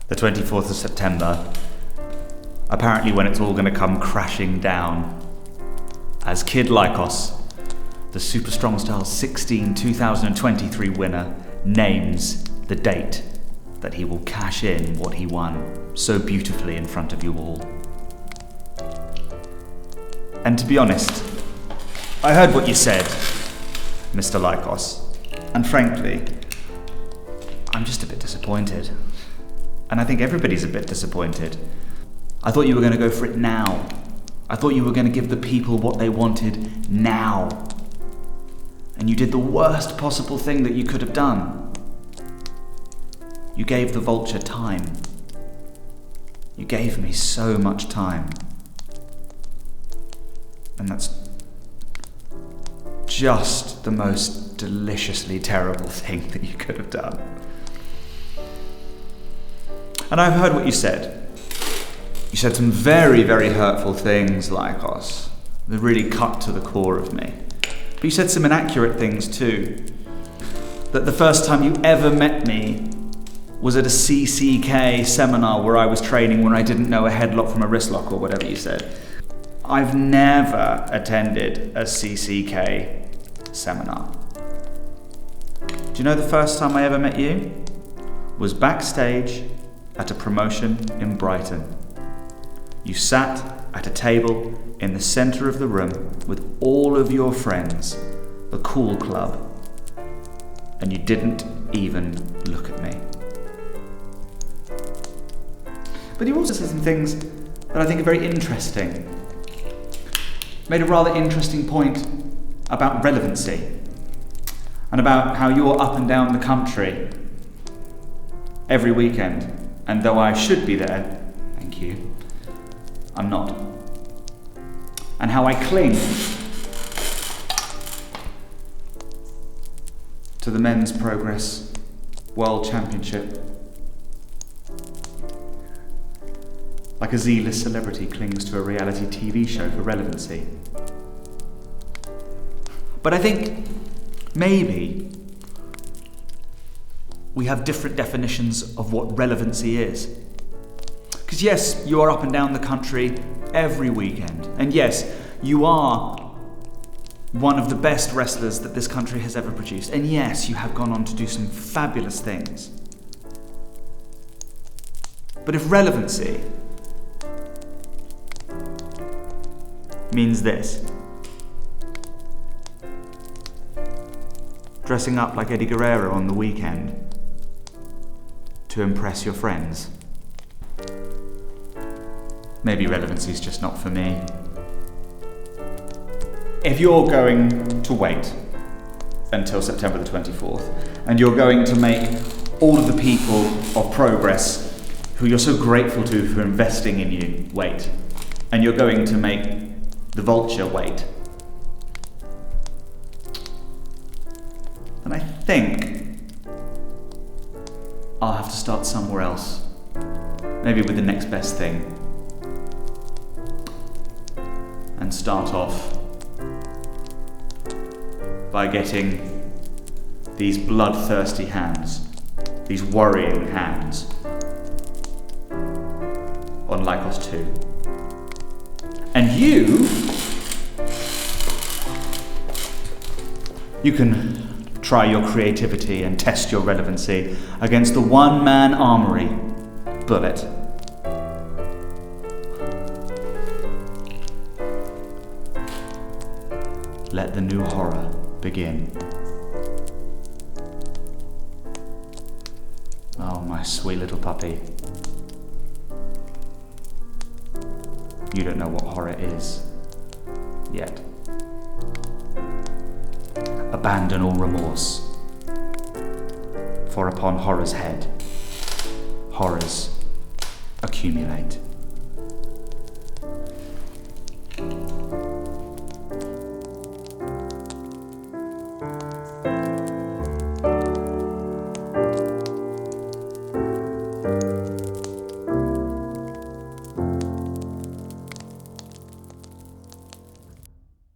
The 24th of September, apparently when it's all going to come crashing down, as Kid Lykos, the Super Strong Styles 16 2023 winner, names the date that he will cash in what he won so beautifully in front of you all. And to be honest, I heard what you said, Mr. Lykos, and frankly, I'm just a bit disappointed. And I think everybody's a bit disappointed. I thought you were going to go for it now. I thought you were going to give the people what they wanted now. And you did the worst possible thing that you could have done. You gave the vulture time. You gave me so much time. And that's just the most deliciously terrible thing that you could have done. And I've heard what you said. You said some very, very hurtful things, Lykos, that really cut to the core of me. But you said some inaccurate things too. That the first time you ever met me was at a CCK seminar where I was training when I didn't know a headlock from a wrist lock or whatever you said. I've never attended a CCK seminar. Do you know the first time I ever met you? Was backstage at a promotion in Brighton. You sat at a table in the centre of the room with all of your friends, the cool club, and you didn't even look at me. But you also said some things that I think are very interesting. Made a rather interesting point about relevancy and about how you're up and down the country every weekend. And though I should be there, thank you, I'm not. And how I cling to the Men's Progress World Championship like a Z-list celebrity clings to a reality TV show for relevancy. But I think maybe we have different definitions of what relevancy is. Because yes, you are up and down the country every weekend. And yes, you are one of the best wrestlers that this country has ever produced. And yes, you have gone on to do some fabulous things. But if relevancy means this, dressing up like Eddie Guerrero on the weekend to impress your friends, maybe relevancy is just not for me. If you're going to wait until September the 24th and you're going to make all of the people of Progress who you're so grateful to for investing in you wait, and you're going to make the vulture wait, then I think I'll have to start somewhere else, maybe with the next best thing, and start off by getting these bloodthirsty hands, these worrying hands, on Lykos 2. And you can try your creativity and test your relevancy against the one-man armory, Bullit. Let the new horror begin. Oh, my sweet little puppy. You don't know what horror is yet. Abandon all remorse, for upon horror's head, horrors accumulate.